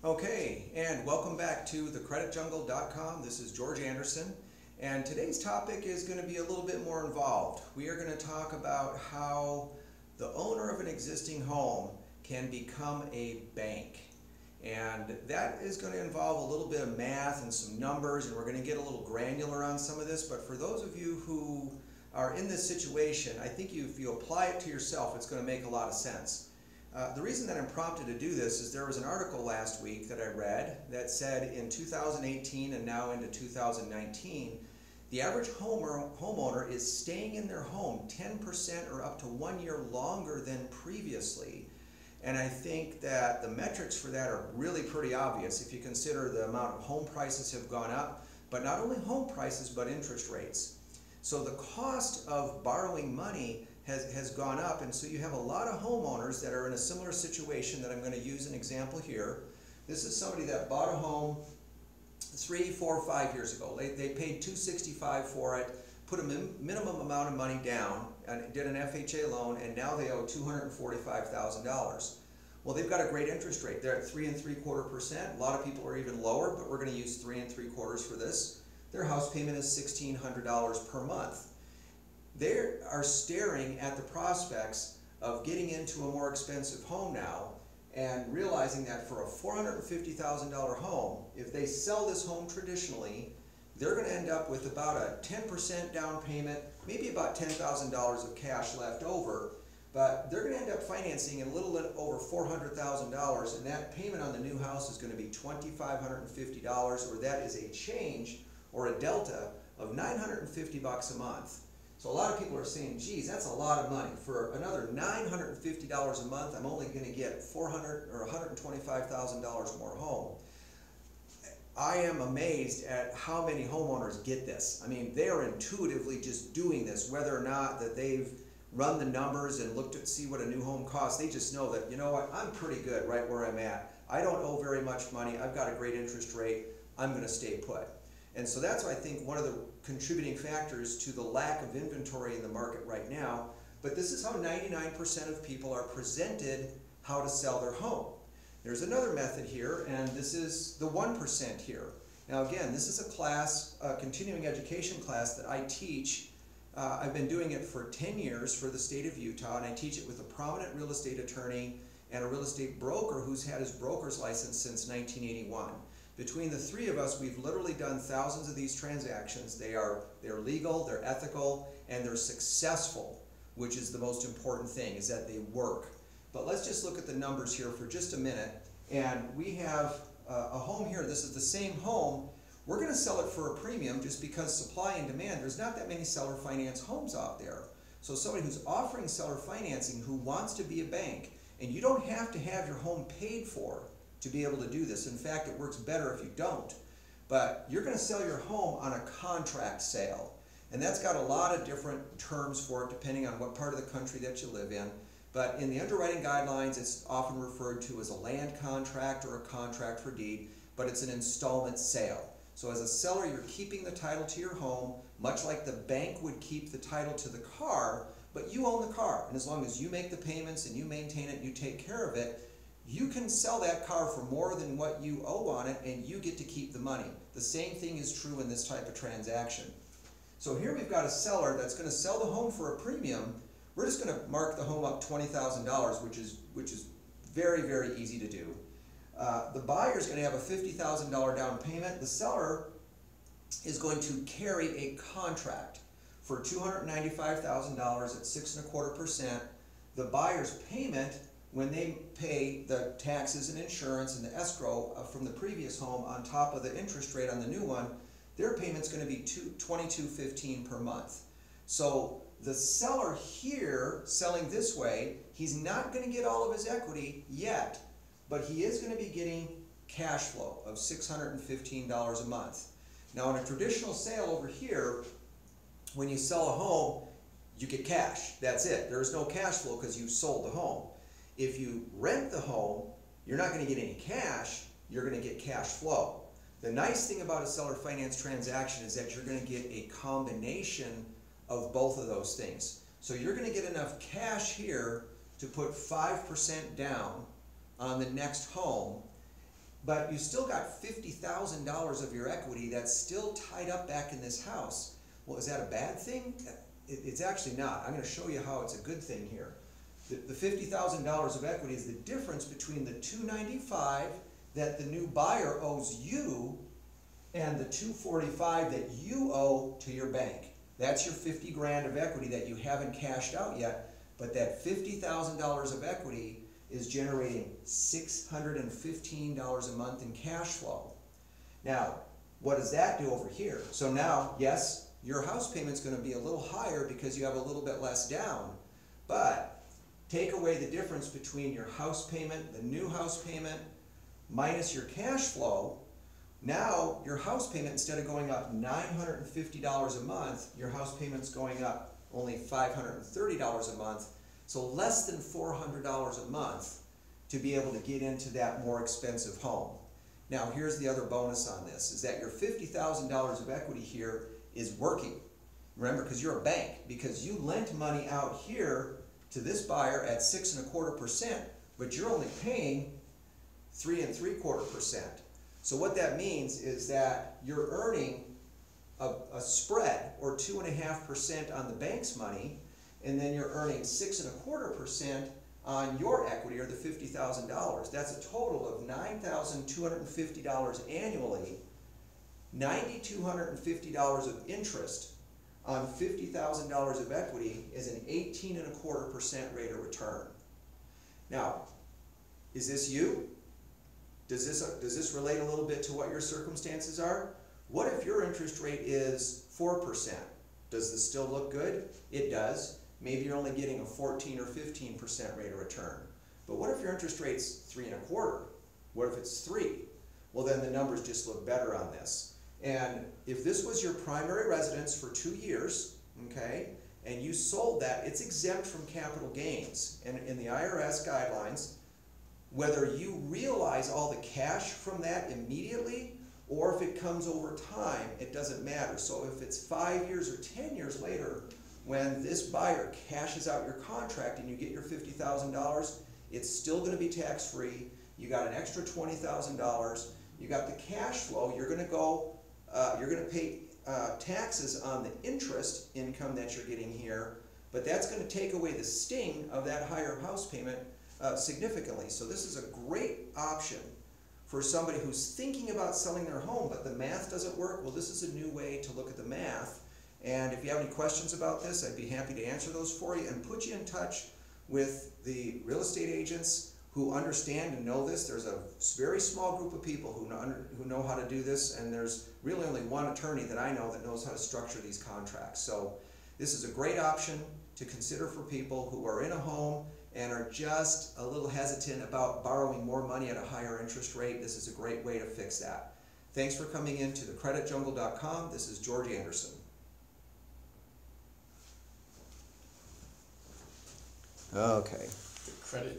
Okay, and welcome back to thecreditjungle.com. This is George Anderson, and today's topic is going to be a little bit more involved. We are going to talk about how the owner of an existing home can become a bank. And that is going to involve a little bit of math and some numbers, and we're going to get a little granular on some of this. But for those of you who are in this situation, I think if you apply it to yourself, it's going to make a lot of sense. The reason that I'm prompted to do this is there was an article last week that I read that said in 2018 and now into 2019, the average homeowner is staying in their home 10% or up to 1 year longer than previously. And I think that the metrics for that are really pretty obvious if you consider the amount of home prices have gone up, but not only home prices, but interest rates. So the cost of borrowing money has gone up, and so you have a lot of homeowners that are in a similar situation that I'm going to use an example here. This is somebody that bought a home 3, 4, 5 years ago. They paid $265 for it, put a minimum amount of money down, and did an FHA loan, and now they owe $245,000. Well, they've got a great interest rate. They're at 3.75%. A lot of people are even lower, but we're going to use 3.75 for this. Their house payment is $1,600 per month. They are staring at the prospects of getting into a more expensive home now and realizing that for a $450,000 home, if they sell this home traditionally, they're going to end up with about a 10% down payment, maybe about $10,000 of cash left over, but they're going to end up financing a little bit over $400,000, and that payment on the new house is going to be $2,550, or that is a change or a delta of $950 a month. So a lot of people are saying, geez, that's a lot of money. For another $950 a month, I'm only going to get $400,000 or $125,000 more home. I am amazed at how many homeowners get this. I mean, they are intuitively just doing this, whether or not that they've run the numbers and looked at see what a new home costs. They just know that, you know what, I'm pretty good right where I'm at. I don't owe very much money. I've got a great interest rate. I'm going to stay put. And so that's, I think, one of the contributing factors to the lack of inventory in the market right now. But this is how 99% of people are presented how to sell their home. There's another method here, and this is the 1% here. Now again, this is a class, a continuing education class that I teach. I've been doing it for 10 years for the state of Utah, and I teach it with a prominent real estate attorney and a real estate broker who's had his broker's license since 1981. Between the three of us, we've literally done thousands of these transactions. They're legal, they're ethical, and they're successful, which is the most important thing, is that they work. But let's just look at the numbers here for just a minute. And we have a home here. This is the same home. We're going to sell it for a premium just because supply and demand, there's not that many seller finance homes out there. So somebody who's offering seller financing who wants to be a bank, and you don't have to have your home paid for to be able to do this. In fact, it works better if you don't. But you're going to sell your home on a contract sale. And that's got a lot of different terms for it depending on what part of the country that you live in. But in the underwriting guidelines, it's often referred to as a land contract or a contract for deed, but it's an installment sale. So as a seller, you're keeping the title to your home, much like the bank would keep the title to the car, but you own the car. And as long as you make the payments and you maintain it and you take care of it, you can sell that car for more than what you owe on it, and you get to keep the money. The same thing is true in this type of transaction. So here we've got a seller that's going to sell the home for a premium. We're just going to mark the home up $20,000, which is very, very easy to do. The buyer is going to have a $50,000 down payment. The seller is going to carry a contract for $295,000 at 6.25%. The buyer's payment, when they pay the taxes and insurance and the escrow from the previous home on top of the interest rate on the new one, their payment's going to be $22.15 per month. So the seller here, selling this way, he's not going to get all of his equity yet, but he is going to be getting cash flow of $615 a month. Now in a traditional sale over here, when you sell a home, you get cash. That's it. There's no cash flow because you sold the home. If you rent the home, you're not going to get any cash, you're going to get cash flow. The nice thing about a seller finance transaction is that you're going to get a combination of both of those things. So you're going to get enough cash here to put 5% down on the next home, but you still got $50,000 of your equity that's still tied up back in this house. Well, is that a bad thing? It's actually not. I'm going to show you how it's a good thing here. The $50,000 of equity is the difference between the $295,000 that the new buyer owes you and the $245,000 that you owe to your bank. That's your 50 grand of equity that you haven't cashed out yet, but that $50,000 of equity is generating $615 a month in cash flow. Now, what does that do over here? So now, yes, your house payment's going to be a little higher because you have a little bit less down, but take away the difference between your house payment, the new house payment, minus your cash flow. Now your house payment, instead of going up $950 a month, your house payment's going up only $530 a month, so less than $400 a month to be able to get into that more expensive home. Now here's the other bonus on this, is that your $50,000 of equity here is working. Remember, because you're a bank, because you lent money out here to this buyer at 6.25%, but you're only paying 3.75%. So what that means is that you're earning a spread, or 2.5% on the bank's money, and then you're earning 6.25% on your equity, or the $50,000. That's a total of $9,250 annually, $9,250 of interest on $50,000 of equity is an 18.25% rate of return. Now, is this you? Does this relate a little bit to what your circumstances are? What if your interest rate is 4%? Does this still look good? It does. Maybe you're only getting a 14 or 15% rate of return. But what if your interest rate's 3.25? What if it's 3? Well, then the numbers just look better on this. And if this was your primary residence for 2 years, okay, and you sold that, it's exempt from capital gains. And in the IRS guidelines, whether you realize all the cash from that immediately or if it comes over time, it doesn't matter. So if it's 5 years or 10 years later, when this buyer cashes out your contract and you get your $50,000, it's still going to be tax-free. You got an extra $20,000. You got the cash flow. You're going to pay taxes on the interest income that you're getting here, but that's going to take away the sting of that higher house payment significantly. So this is a great option for somebody who's thinking about selling their home, but the math doesn't work. Well, this is a new way to look at the math. And if you have any questions about this, I'd be happy to answer those for you and put you in touch with the real estate agents who understand and know this. There's a very small group of people who know how to do this, and there's really only one attorney that I know that knows how to structure these contracts. So this is a great option to consider for people who are in a home and are just a little hesitant about borrowing more money at a higher interest rate. This is a great way to fix that. Thanks for coming in to thecreditjungle.com. This is George Anderson. Okay. The credit